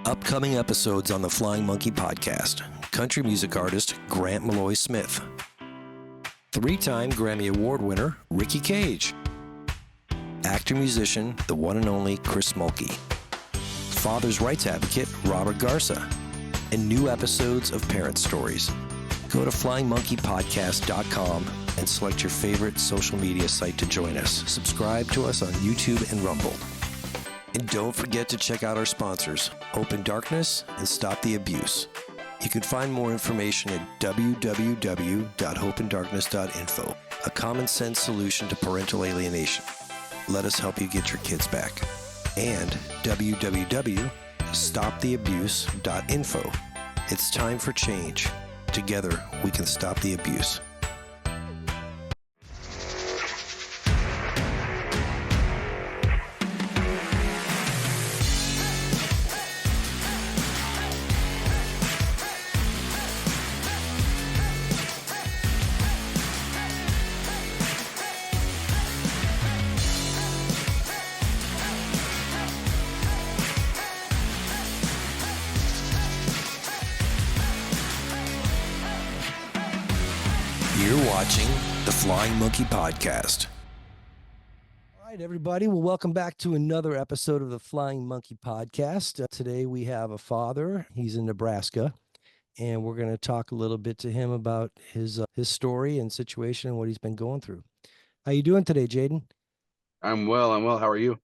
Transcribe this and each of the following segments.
Upcoming episodes on the Flying Monkey podcast. Country music artist Grant Malloy Smith. 3-time Grammy Award winner Ricky Cage. Actor-musician, the one and only Chris Mulkey. Father's rights advocate Robert Garza. And new episodes of Parent Stories. Go to flyingmonkeypodcast.com and select your favorite social media site to join us. Subscribe to us on YouTube and Rumble. And don't forget to check out our sponsors, Open Darkness and Stop the Abuse. You can find more information at www.hopeanddarkness.info, a common sense solution to parental alienation. Let us help you get your kids back. And www.stoptheabuse.info. It's time for change. Together, we can stop the abuse. You're watching the Flying Monkey Podcast. All right, everybody. Well, welcome back to another episode of the Flying Monkey Podcast. Today we have a father. He's in Nebraska, and we're going to talk a little bit to him about his story and situation and what he's been going through. How you doing today, Jaden? I'm well. How are you?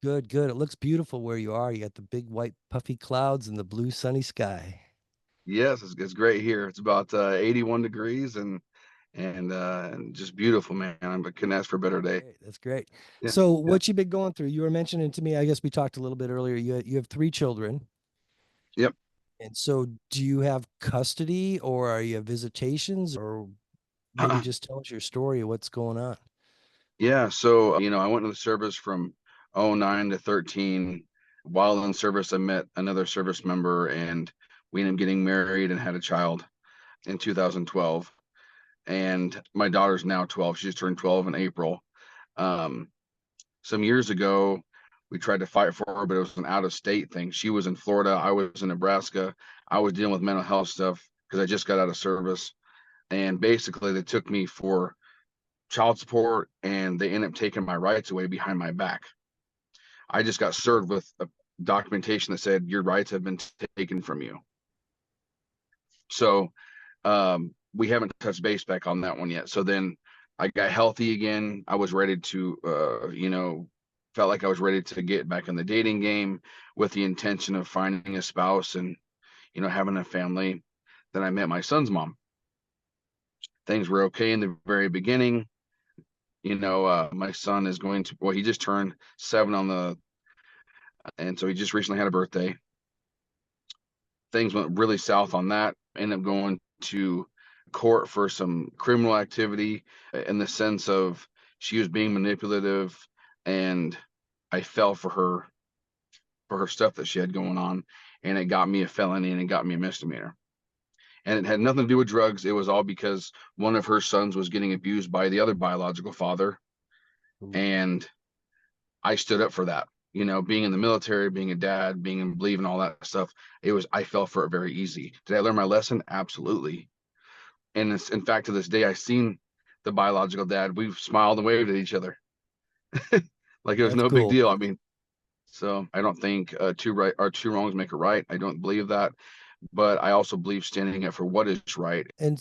Good, good. It looks beautiful where you are. You got the big white puffy clouds and the blue sunny sky. Yes, it's great here. It's about 81 degrees and just beautiful, man. I couldn't ask for a better day. Great. That's great. Yeah, So yeah, what you been going through? You were mentioning to me, I guess we talked a little bit earlier, you have 3 children. yep. And so do you have custody or are you visitations, or maybe just tell us your story of what's going on? Yeah. So I went to the service from '09 to 13. While in service, I met another service member, and we ended up getting married and had a child in 2012. And my daughter's now 12. She just turned 12 in April. Um, some years ago, we tried to fight for her, but it was an out-of-state thing. She was in Florida, I was in Nebraska. I was dealing with mental health stuff because I just got out of service. And basically, they took me for child support, and they ended up taking my rights away behind my back. I just got served with a documentation that said your rights have been taken from you. So we haven't touched base back on that one yet. So then I got healthy again. I was ready to, felt like I was ready to get back in the dating game with the intention of finding a spouse and, having a family. Then I met my son's mom. Things were okay in the very beginning. My son is he just turned 7 and so he just recently had a birthday. Things went really south on that. Ended up going to court for some criminal activity in the sense of she was being manipulative, and I fell for her stuff that she had going on, and it got me a felony and it got me a misdemeanor. And it had nothing to do with drugs. It was all because one of her sons was getting abused by the other biological father. And I stood up for that. Being in the military, being a dad, believing all that stuff, I fell for it very easy. Did I learn my lesson? Absolutely. And in fact, to this day, I've seen the biological dad. We've smiled and waved at each other like it was That's no big cool. deal. I mean, so I don't think two wrongs make a right. I don't believe that, but I also believe standing up for what is right. And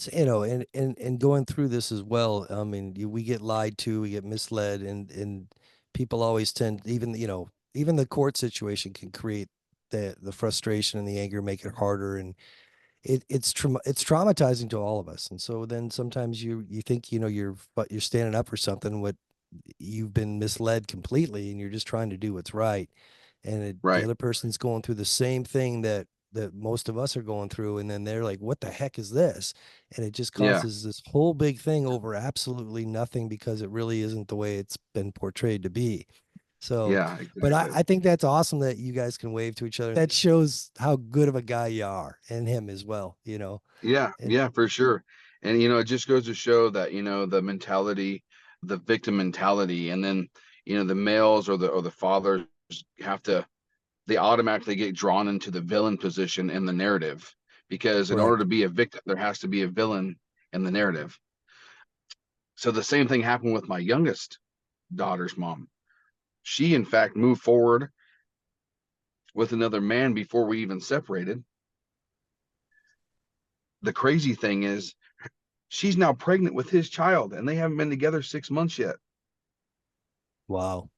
and going through this as well, I mean, we get lied to, we get misled, and people always tend, even even the court situation can create the frustration and the anger, make it harder, and it's traumatizing to all of us. And so then sometimes you think you're standing up for something, what you've been misled completely, and you're just trying to do what's right, and the Right. other person's going through the same thing that most of us are going through, and then they're like, what the heck is this? And it just Yeah. causes this whole big thing over absolutely nothing, because it really isn't the way it's been portrayed to be. So, Yeah. but Exactly. I think that's awesome that you guys can wave to each other. That shows how good of a guy you are, and him as well, Yeah. And Yeah, for sure. And it just goes to show that the mentality, the victim mentality, and then the males or the fathers have to they automatically get drawn into the villain position in the narrative because in order Correct. to be a victim, there has to be a villain in the narrative. So the same thing happened with my youngest daughter's mom. She, in fact, moved forward with another man before we even separated. The crazy thing is, she's now pregnant with his child, and they haven't been together 6 months yet. Wow.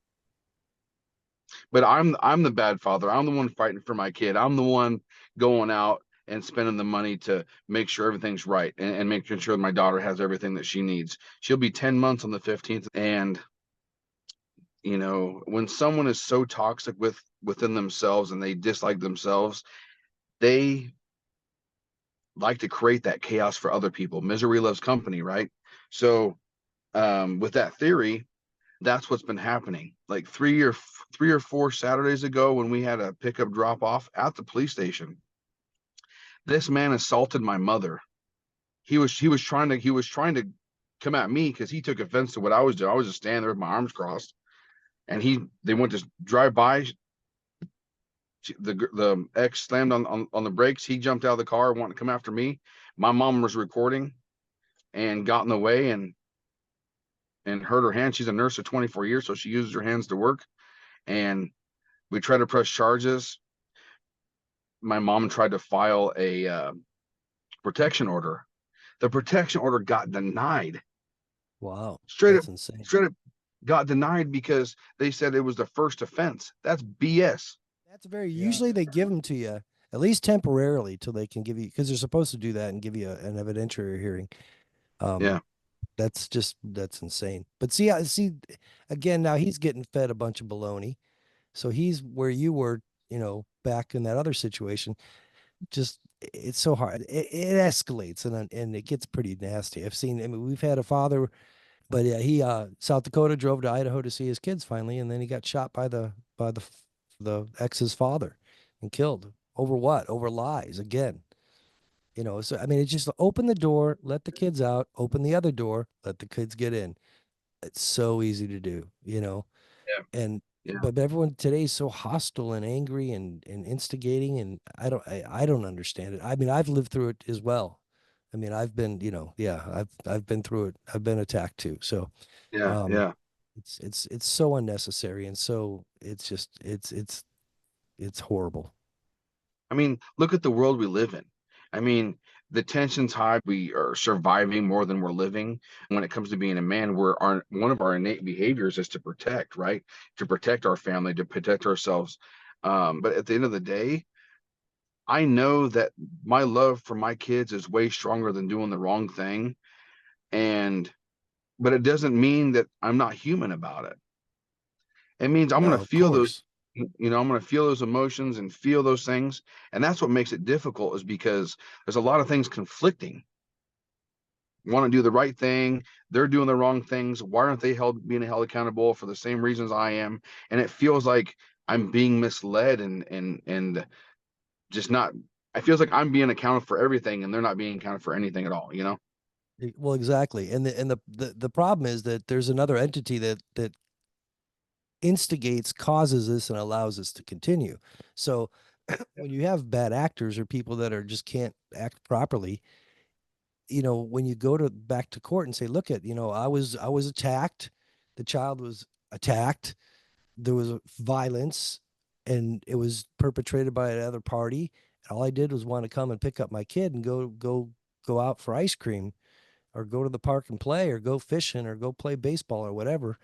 But I'm the bad father. I'm the one fighting for my kid. I'm the one going out and spending the money to make sure everything's right and making sure my daughter has everything that she needs. She'll be 10 months on the 15th. And when someone is so toxic within themselves and they dislike themselves, they like to create that chaos for other people. Misery loves company, right? So with that theory, that's what's been happening. Like 3 or 4 Saturdays ago, when we had a pickup drop off at the police station, this man assaulted my mother. He was trying to come at me because he took offense to what I was doing. I was just standing there with my arms crossed, and they went to drive by. The ex slammed on the brakes. He jumped out of the car, wanting to come after me. My mom was recording and got in the way and hurt her hand. She's a nurse for 24 years, so she uses her hands to work. And we tried to press charges. My mom tried to file a protection order. The protection order got denied. Wow. Straight up, That's insane. straight up got denied because they said it was the first offense. That's BS. That's very, Yeah. usually they give them to you at least temporarily till they can give you, because they're supposed to do that and give you an evidentiary hearing. Um, Yeah, that's insane. But see, again, now he's getting fed a bunch of baloney. So he's where you were, back in that other situation. Just it's so hard. It escalates and it gets pretty nasty. I've seen. I mean, we've had a father, but yeah, he South Dakota drove to Idaho to see his kids finally, and then he got shot by the ex's father and killed over what? Over lies again. So I mean, it's just open the door, let the kids out, open the other door, let the kids get in. It's so easy to do. yeah, And yeah. but everyone today is so hostile and angry and instigating, and I don't understand it. I mean, I've lived through it as well. I mean, I've been, yeah, I've been through it. I've been attacked too. So Yeah, um yeah. it's so unnecessary, and so it's just it's horrible. I mean, look at the world we live in. I mean, the tension's high. We are surviving more than we're living. When it comes to being a man, one of our innate behaviors is to protect, right? To protect our family, to protect ourselves. But at the end of the day, I know that my love for my kids is way stronger than doing the wrong thing. And but it doesn't mean that I'm not human about it. It means I'm going No, to of feel those, course. I'm going to feel those emotions and feel those things. And that's what makes it difficult is because there's a lot of things conflicting. Want to do the right thing. They're doing the wrong things. Why aren't they being held accountable for the same reasons I am? And it feels like I'm being misled and just not, it feels like I'm being accounted for everything and they're not being accounted for anything at all, you know? Well, exactly. And the problem is that there's another entity that instigates, causes this, and allows this to continue. So when you have bad actors or people that are just can't act properly, when you go to back to court and say, look at, I was attacked, the child was attacked, there was violence, and it was perpetrated by another party. And all I did was want to come and pick up my kid and go out for ice cream or go to the park and play or go fishing or go play baseball or whatever,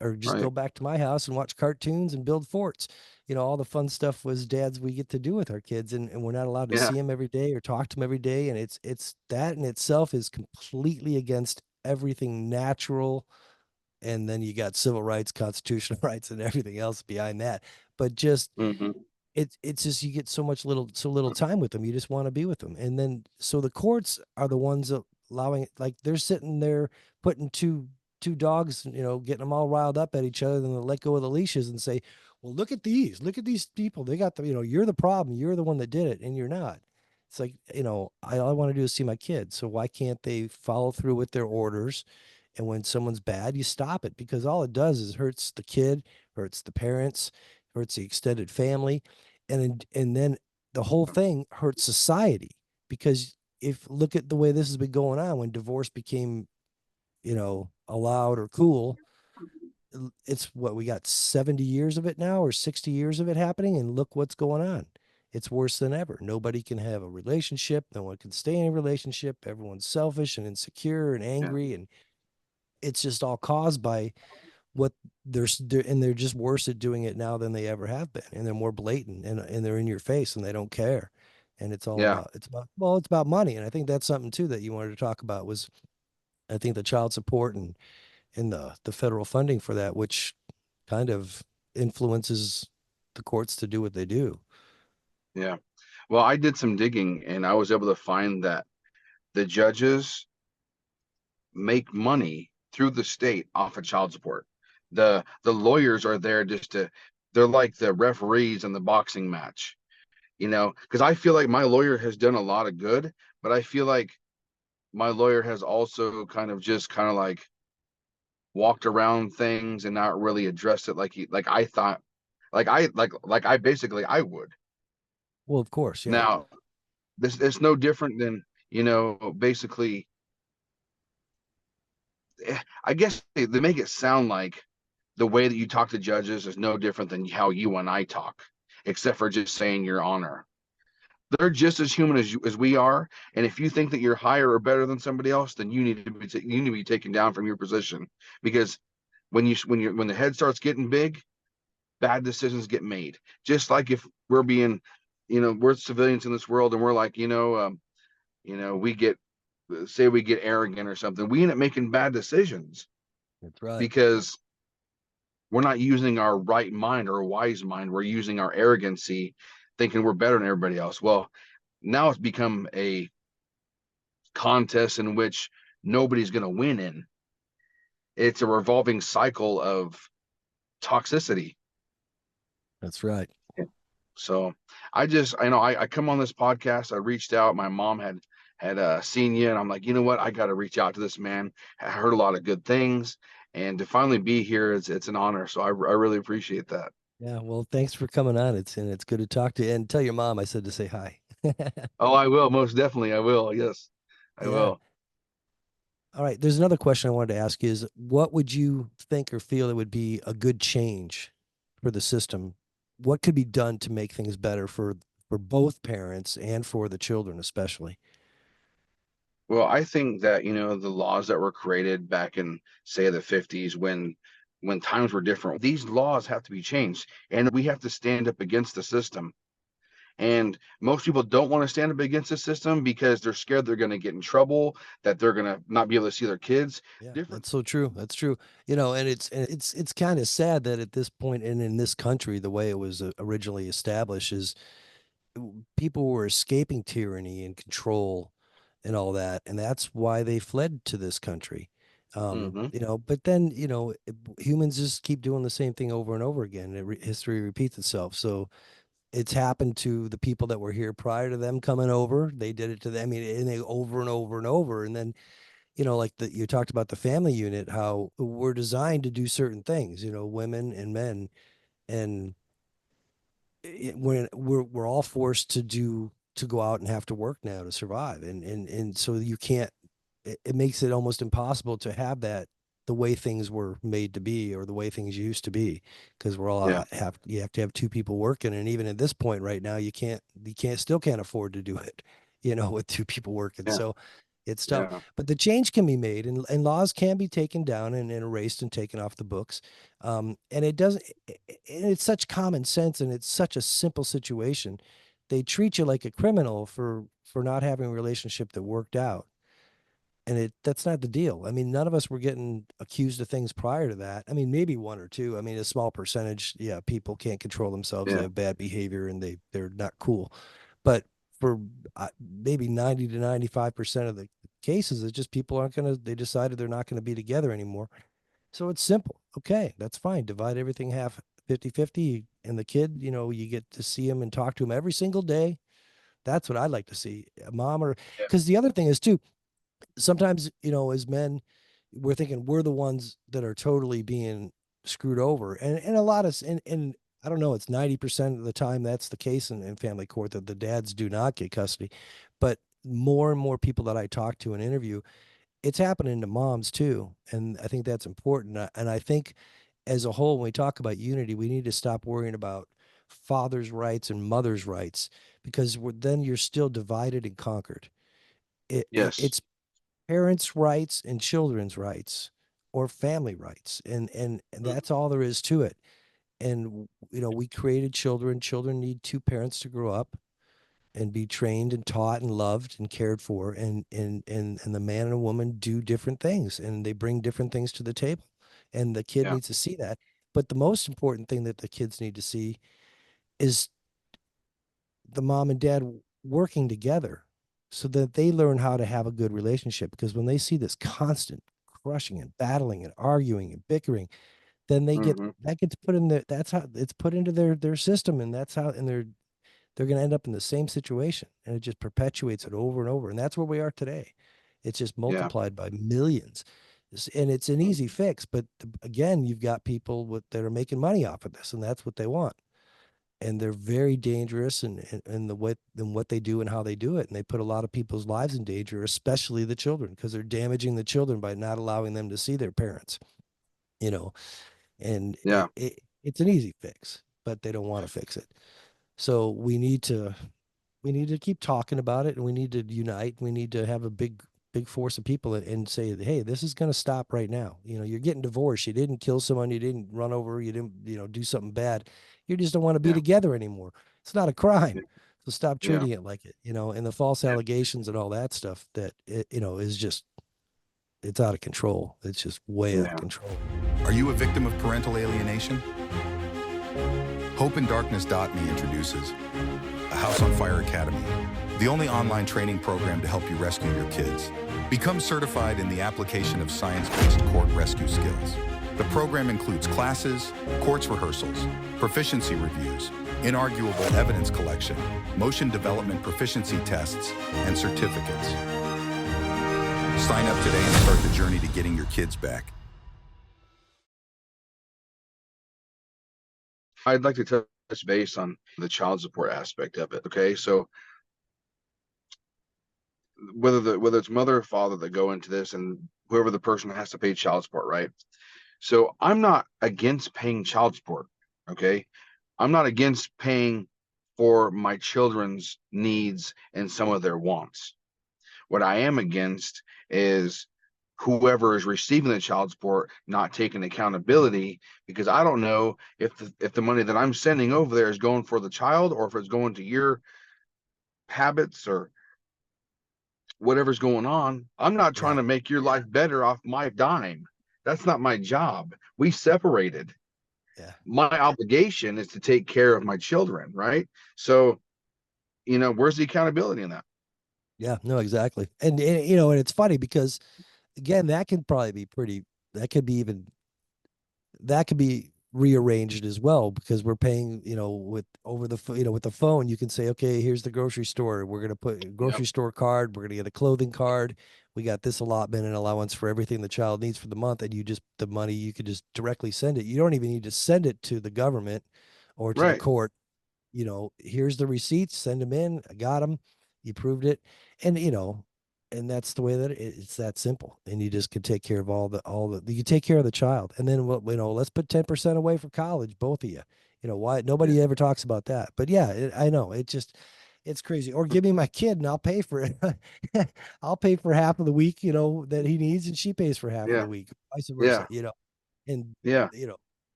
or just go Right. back to my house and watch cartoons and build forts. All the fun stuff was dads we get to do with our kids, and we're not allowed to Yeah. see them every day or talk to them every day. And it's that in itself is completely against everything natural. And then you got civil rights, constitutional rights, and everything else behind that. But just Hmm. it's just you get so little time with them. You just want to be with them. And then so the courts are the ones that allowing, like, they're sitting there putting two dogs, getting them all riled up at each other, then they let go of the leashes and say, well, look at these people. They got you're the problem. You're the one that did it, and you're not. It's like, all I want to do is see my kids. So why can't they follow through with their orders? And when someone's bad, you stop it, because all it does is hurts the kid, hurts the parents, hurts the extended family, and then the whole thing hurts society because if look at the way this has been going on when divorce became, allowed or cool. It's what we got 70 years of it now or 60 years of it happening, and look what's going on. It's worse than ever. Nobody can have a relationship. No one can stay in a relationship. Everyone's selfish and insecure and Yeah. angry, and it's just all caused by what and they're just worse at doing it now than they ever have been, and they're more blatant and they're in your face and they don't care, and Yeah. it's about well, it's about money, and I think that's something too that you wanted to talk about was I think the child support and the federal funding for that, which kind of influences the courts to do what they do. Yeah. Well, I did some digging and I was able to find that the judges make money through the state off of child support. The lawyers are there just to they're like the referees in the boxing match, because I feel like my lawyer has done a lot of good, but I feel like my lawyer has also kind of like walked around things and not really addressed it like I thought like I basically I would. Well, of course, yeah, Now, this it's no different than, basically I guess they make it sound like the way that you talk to judges is no different than how you and I talk, except for just saying your honor. They're just as human as we are, and if you think that you're higher or better than somebody else, then you need to be taken down from your position because when the head starts getting big, bad decisions get made. Just like if we're being, we're civilians in this world, and we're like, we get say we get arrogant or something, we end up making bad decisions that's right. because we're not using our right mind or wise mind. We're using our arrogancy, thinking we're better than everybody else. Well, now it's become a contest in which nobody's going to win in. It's a revolving cycle of toxicity. That's right. So I come on this podcast. I reached out. My mom had seen you, and I'm like, you know what? I got to reach out to this man. I heard a lot of good things, and to finally be here, it's an honor. So I really appreciate that. Yeah, well, thanks for coming on. It's good to talk to you, and tell your mom I said to say hi. Oh, I will most definitely. I will. Yes, I Yeah. will. All right. There's another question I wanted to ask you is what would you think or feel it would be a good change for the system? What could be done to make things better for both parents and for the children especially? Well, I think that, the laws that were created back in, say, the 50s when times were different, these laws have to be changed and we have to stand up against the system. And most people don't want to stand up against the system because they're scared they're going to get in trouble, that they're going to not be able to see their kids. Yeah, Different. that's so true. That's true. And it's kind of sad that at this point and in this country, the way it was originally established is people were escaping tyranny and control and all that, and that's why they fled to this country. Hmm. But then humans just keep doing the same thing over and over again. History repeats itself. So it's happened to the people that were here prior to them coming over. They did it to them. I mean, and they over and over and over, and then like you talked about the family unit, how we're designed to do certain things, women and men, and when we're all forced to go out and have to work now to survive, and so you can't. It makes it almost impossible to have that the way things were made to be or the way things used to be because we're all Yeah. you have to have two people working, and even at this point right now you can't afford to do it with two people working, Yeah. so it's tough. Yeah. But the change can be made, and laws can be taken down and erased and taken off the books. And it doesn't, and it's such common sense and it's such a simple situation. They treat you like a criminal for not having a relationship that worked out. And that's not the deal. I mean, none of us were getting accused of things prior to that. I mean, maybe one or two. I mean, a small percentage, yeah, people can't control themselves. They Yeah. have bad behavior and they're not cool. But for maybe 90 to 95% of the cases, it's just people aren't going to, they decided they're not going to be together anymore. So it's simple. Okay, that's fine. Divide everything half 50-50. And the kid, you get to see him and talk to him every single day. That's what I'd like to see. A mom or Yeah. because the other thing is too, sometimes, as men, we're thinking we're the ones that are totally being screwed over. And a lot of and I don't know, it's 90% of the time that's the case in family court, that the dads do not get custody. But more and more people that I talk to and interview, it's happening to moms too. And I think that's important. And I think as a whole, when we talk about unity, we need to stop worrying about father's rights and mother's rights, because then you're still divided and conquered. Yes. It's parents' rights and children's rights, or family rights. And Mm, that's all there is to it. And we created children. Children need two parents to grow up and be trained and taught and loved and cared for. And the man and a woman do different things, and they bring different things to the table. And the kid yeah. needs to see that. But the most important thing that the kids need to see is the mom and dad working together, so that they learn how to have a good relationship. Because when they see this constant crushing and battling and arguing and bickering, then Hmm. that gets put in their that's how it's put into their system, and that's how, and they're going to end up in the same situation, and it just perpetuates it over and over. And that's where we are today. It's just Yeah. multiplied by millions. And it's an easy Mhm. fix, but again, you've got people that are making money off of this, and that's what they want. And they're very dangerous in what they do and how they do it. And they put a lot of people's lives in danger, especially the children, because they're damaging the children by not allowing them to see their parents, you know. And Yeah. it's an easy fix, but they don't want to fix it. So we need to keep talking about it, and we need to unite. We need to have a big force of people, and say, hey, this is going to stop right now. You're getting divorced. You didn't kill someone. You didn't run over. You didn't, do something bad. You just don't want to be Yeah. together anymore. It's not a crime. Yeah. So stop Yeah. treating it like it. And the false Yeah. allegations and all that stuff, that is just, it's out of control. It's just way out of Yeah. control. Are you a victim of parental alienation? HopeInDarkness.me introduces a House on Fire Academy, the only online training program to help you rescue your kids. Become certified in the application of science-based court rescue skills. The program includes classes, courts rehearsals, proficiency reviews, inarguable evidence collection, motion development proficiency tests, and certificates. Sign up today and start the journey to getting your kids back. I'd like to touch base on the child support aspect of it. Okay. So whether it's mother or father that go into this, and whoever the person has to pay child support, right? So I'm not against paying child support. Okay. I'm not against paying for my children's needs and some of their wants. What I am against is whoever is receiving the child support not taking accountability, because I don't know if the money that I'm sending over there is going for the child, or if it's going to your habits or whatever's going on. I'm not trying Yeah. to make your life better off my dime. That's not my job. We separated. Yeah. My obligation is to take care of my children, right? So, where's the accountability in that? Yeah. No, exactly. And it's funny because, again, that could be even that could be rearranged as well, because we're paying, with over the with the phone. You can say, okay, here's the grocery store. We're going to put a Yep. grocery store card. We're going to get a clothing card. We got this allotment and allowance for everything the child needs for the month. And the money, you could just directly send it. You don't even need to send it to the government or to the Right. court. Here's the receipts, send them in. I got them. You proved it. And, and that's the way that it's that simple. And you just can take care of you can take care of the child. And then, let's put 10% away for college, both of you. Why Yeah. nobody ever talks about that. But yeah, I know it's crazy. Or give me my kid and I'll pay for it. I'll pay for half of the week, that he needs, and she pays for half of the Yeah. week, vice versa, Yeah. and, Yeah. you know,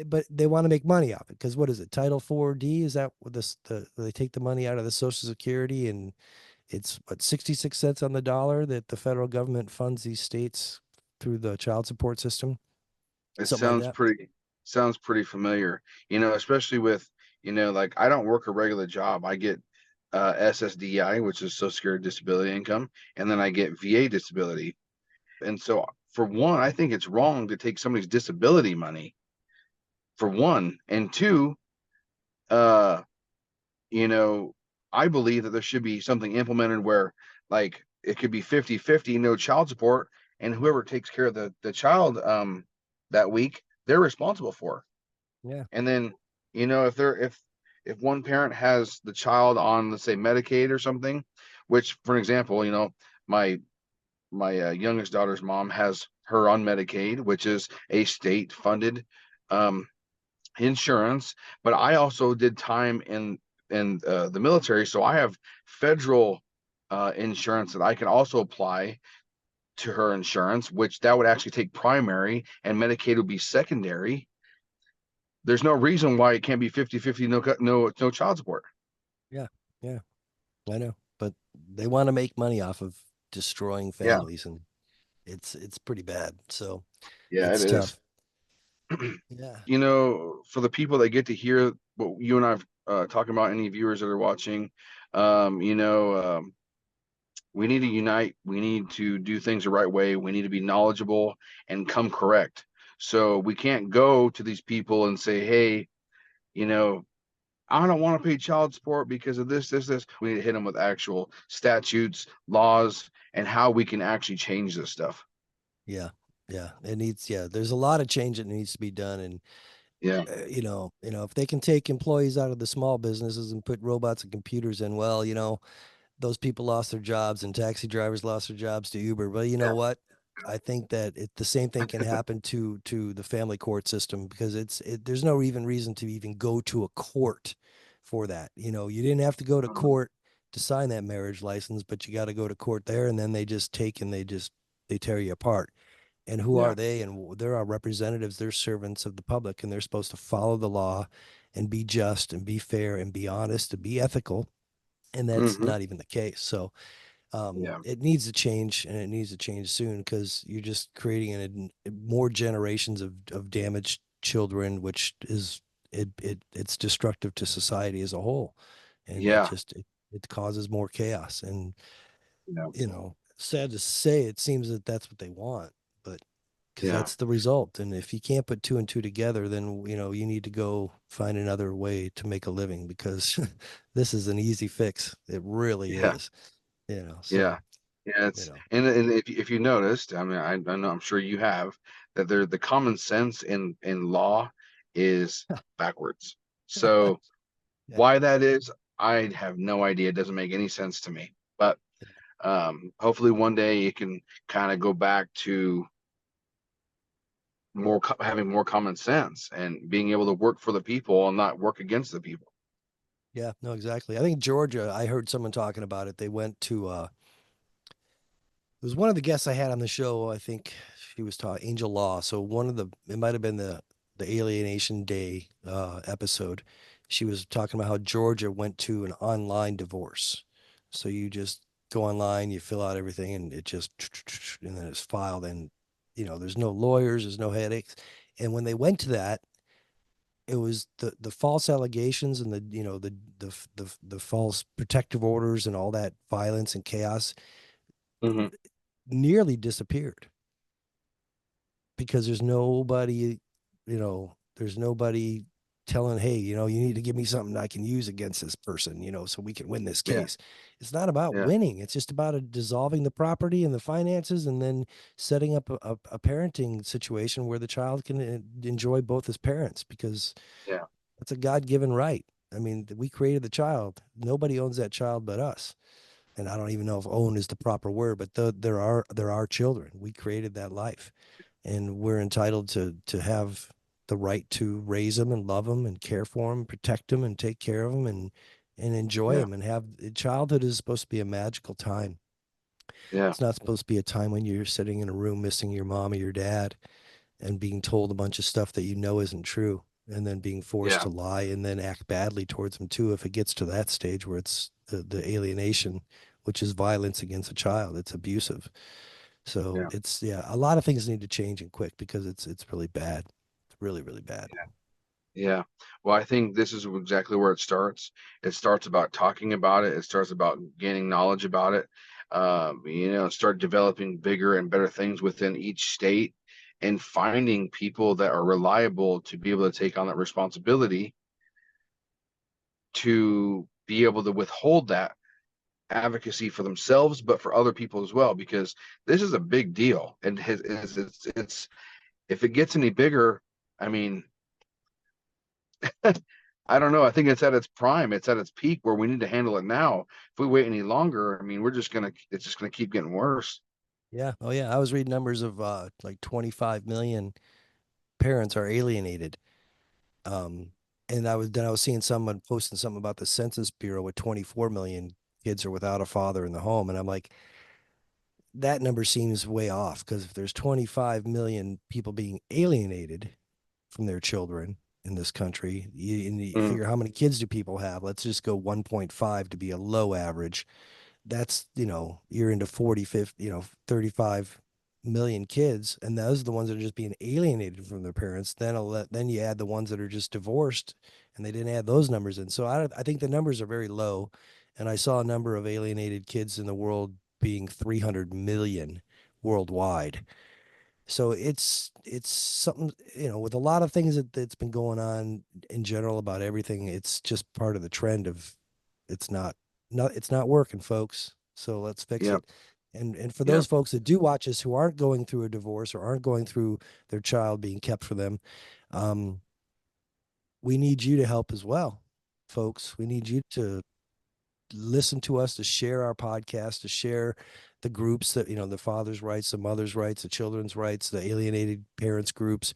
but they want to make money off it, because what is it? Title 4D? Is that what they take the money out of the Social Security, and it's what, 66 cents on the dollar that the federal government funds these states through the child support system, It something like sounds that. pretty familiar, especially with, like I don't work a regular job. I get SSDI, which is Social Security Disability Income, and then I get VA disability. And so for one, I think it's wrong to take somebody's disability money, for one. And two, uh, you know, I believe that there should be something implemented where, like, it could be 50-50, no child support, and whoever takes care of the child that week, they're responsible for. Yeah. And then if one parent has the child on, let's say, Medicaid or something, which, for example, my youngest daughter's mom has her on Medicaid, which is a state funded um, insurance. But I also did time in the military, so I have federal insurance that I can also apply to her insurance, which that would actually take primary, and Medicaid would be secondary. There's no reason why it can't be 50-50, no child support. Yeah, yeah, I know, but they want to make money off of destroying Yeah, families, and it's pretty bad. So yeah, it it's is. tough. Yeah, For the people that get to hear what you and I've talking about, any viewers that are watching, um, you know, um, we need to unite. We need to do things the right way. We need to be knowledgeable and come correct. So we can't go to these people and say, hey, you know, I don't want to pay child support because of this, this, this. We need to hit them with actual statutes, laws, and how we can actually change this stuff. yeah, yeah. It needs, yeah. There's a lot of change that needs to be done, and Yeah. if they can take employees out of the small businesses and put robots and computers in, well, those people lost their jobs and taxi drivers lost their jobs to Uber. But you know Yeah. what? I think that the same thing can happen to the family court system, because there's no even reason to even go to a court for that. You didn't have to go to Mhm. court to sign that marriage license, but you got to go to court there, and then they just take and they tear you apart. And who Yeah. are they? And they're our representatives. They're servants of the public, and they're supposed to follow the law and be just and be fair and be honest and be ethical. And that's Hmm. not even the case. So Yeah. it needs to change, and it needs to change soon, because you're just creating more generations of damaged children, which is it's destructive to society as a whole, and Yeah. it causes more chaos. And Yeah. sad to say, it seems that that's what they want, but because Yeah. that's the result. And if you can't put two and two together, then you need to go find another way to make a living, because this is an easy fix. It really Yeah. is. Yeah. So Yeah. you It's know, and if you noticed, I mean, I know, I'm sure you have, that the common sense in law is backwards. So yeah, why that is, I have no idea. It doesn't make any sense to me. But hopefully one day it can kind of go back to having more common sense and being able to work for the people and not work against the people. yeah, no, exactly. I think Georgia, I heard someone talking about it. They went to it was one of the guests I had on the show. I think she was talking Angel Law. So it might have been the Alienation Day episode. She was talking about how Georgia went to an online divorce. So you just go online, you fill out everything, and it just and then it's filed. And there's no lawyers, there's no headaches. And when they went to that, it was the false allegations and the false protective orders and all that violence and chaos Hmm. nearly disappeared, because there's nobody telling, hey, you need to give me something I can use against this person, so we can win this Yeah. case. It's not about Yeah. winning. It's just about dissolving the property and the finances, and then setting up a parenting situation where the child can enjoy both his parents, because Yeah. that's a God-given right. I mean, we created the child. Nobody owns that child but us. And I don't even know if own is the proper word, but there are children. We created that life, and we're entitled to have the right to raise them and love them and care for them, protect them and take care of them, and enjoy Yeah. them, and have childhood is supposed to be a magical time. Yeah. It's not supposed to be a time when you're sitting in a room missing your mom or your dad and being told a bunch of stuff that isn't true, and then being forced Yeah. to lie and then act badly towards them too, if it gets to that stage where it's the alienation, which is violence against a child. It's abusive. So Yeah. it's, yeah, a lot of things need to change and quick, because it's really bad. It's really, really bad. Yeah. Well, I think this is exactly where it starts. It starts about talking about it. It starts about gaining knowledge about it. Start developing bigger and better things within each state, and finding people that are reliable to be able to take on that responsibility to be able to withhold that advocacy for themselves, but for other people as well, because this is a big deal. And it's if it gets any bigger, I mean, I don't know. I think it's at its prime. It's at its peak where we need to handle it now. If we wait any longer, I mean, it's just gonna keep getting worse. Yeah. Oh yeah. I was reading numbers of like 25 million parents are alienated. Um, and I was seeing someone posting something about the Census Bureau with 24 million kids are without a father in the home, and I'm like, that number seems way off because if there's 25 million people being alienated from their children in this country, and you Mm, figure how many kids do people have? Let's just go 1.5 to be a low average. That's, you're into 40, 50, 35 million kids, and those are the ones that are just being alienated from their parents. Then you add the ones that are just divorced, and they didn't add those numbers in. So I think the numbers are very low, and I saw a number of alienated kids in the world being 300 million worldwide. So it's something, with a lot of things that's been going on in general about everything. It's just part of the trend of it's not working, folks. So let's fix yep, it. And for those yep, folks that do watch us who aren't going through a divorce or aren't going through their child being kept for them, um, we need you to help as well, folks. We need you to listen to us, to share our podcast, to share the groups that, the father's rights, the mother's rights, the children's rights, the alienated parents groups.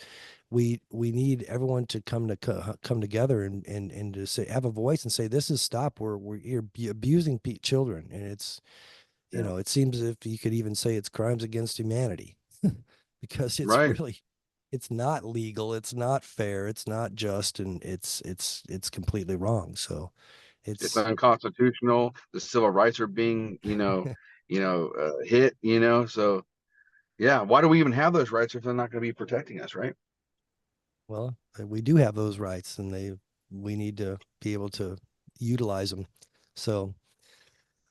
We need everyone to come together and to say, have a voice and say, this is stop. You're abusing children. And it's, yeah, it seems as if you could even say it's crimes against humanity because right. it's not legal. It's not fair. It's not just, and it's completely wrong. So It's it's, unconstitutional. The civil rights are being, hit. So yeah, why do we even have those rights if they're not going to be protecting us, right? well, we do have those rights, and we need to be able to utilize them. So,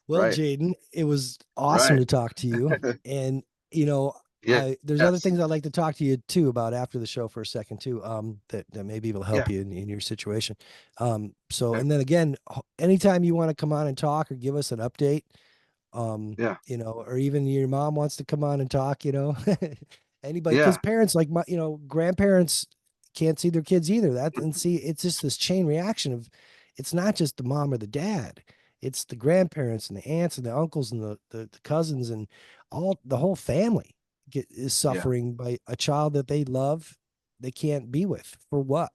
well, Right, Jaden, it was awesome right. to talk to you. And, Yeah, there's other yes, things I'd like to talk to you too about after the show for a second too, that maybe will help yeah, you in your situation. So, okay, and then again, anytime you want to come on and talk or give us an update, yeah, or even your mom wants to come on and talk, anybody, because yeah, parents like grandparents can't see their kids either. And see, it's just this chain reaction of, it's not just the mom or the dad, it's the grandparents and the aunts and the uncles and the cousins and the whole family is yeah, suffering by a child that they love, they can't be with for what?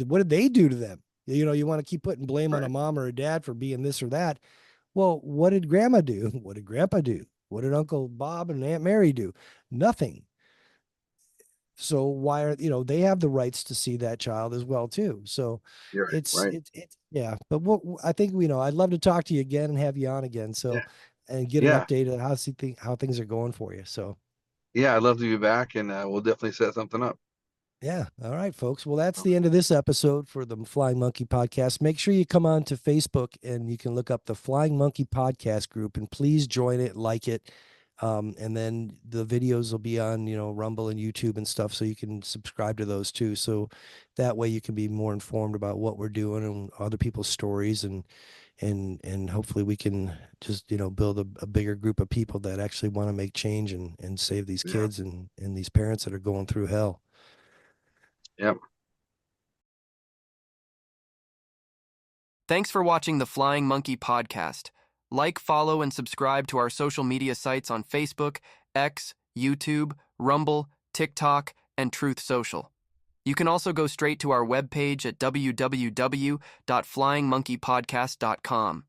What did they do to them? You want to keep putting blame on a right, mom or a dad for being this or that. Well, what did grandma do? What did grandpa do? What did Uncle Bob and Aunt Mary do? Nothing. So why are, they have the rights to see that child as well too. So you're right, yeah, but I think, I'd love to talk to you again and have you on again. yeah, So, and get an yeah, update on how things are going for you. So yeah. I'd love to be back, and we'll definitely set something up. yeah. All right, folks. Well, that's the end of this episode for the Flying Monkey Podcast. Make sure you come on to Facebook and you can look up the Flying Monkey Podcast group, and please join it, like it. And then the videos will be on, Rumble and YouTube and stuff. So you can subscribe to those too. So that way you can be more informed about what we're doing and other people's stories, and hopefully we can just, build a bigger group of people that actually want to make change and save these Yeah, kids and these parents that are going through hell. yeah. Thanks for watching the Flying Monkey Podcast. Like, follow, and subscribe to our social media sites on Facebook, X, YouTube, Rumble, TikTok, and Truth Social. You can also go straight to our webpage at www.flyingmonkeypodcast.com.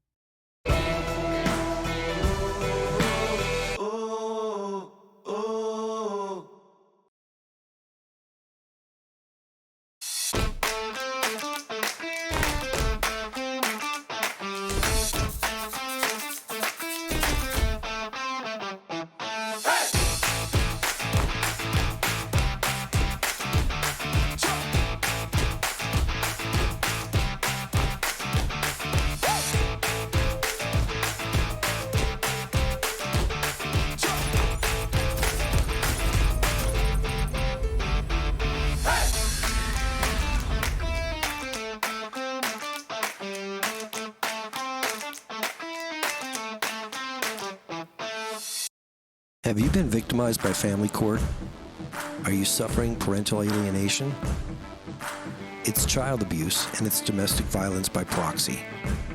Have you been victimized by family court? Are you suffering parental alienation? It's child abuse and it's domestic violence by proxy.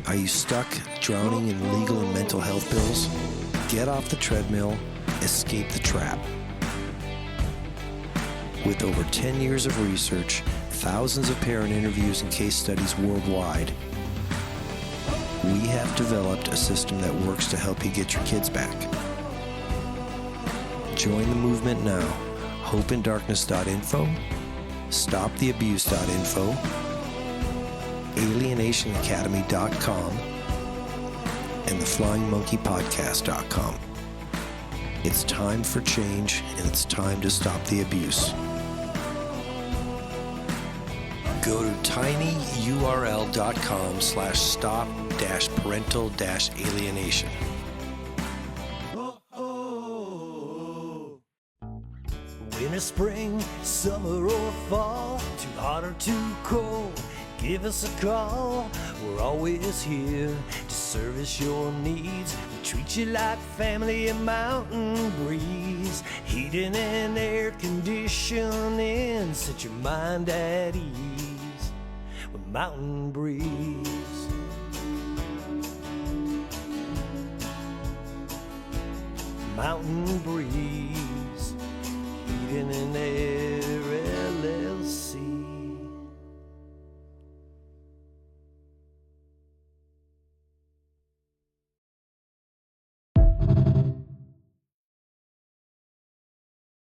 Are you stuck drowning in legal and mental health bills? Get off the treadmill, escape the trap. With over 10 years of research, thousands of parent interviews and case studies worldwide, we have developed a system that works to help you get your kids back. Join the movement now. HopeInDarkness.info, Stoptheabuse.info, AlienationAcademy.com, and TheFlyingMonkeyPodcast.com. It's time for change, and it's time to stop the abuse. Go to tinyurl.com/stop-parental-alienation. Winter, spring, summer, or fall, too hot or too cold, give us a call. We're always here to service your needs. We treat you like family at Mountain Breeze. Heating and air conditioning, set your mind at ease with Mountain Breeze. Mountain Breeze, heating and air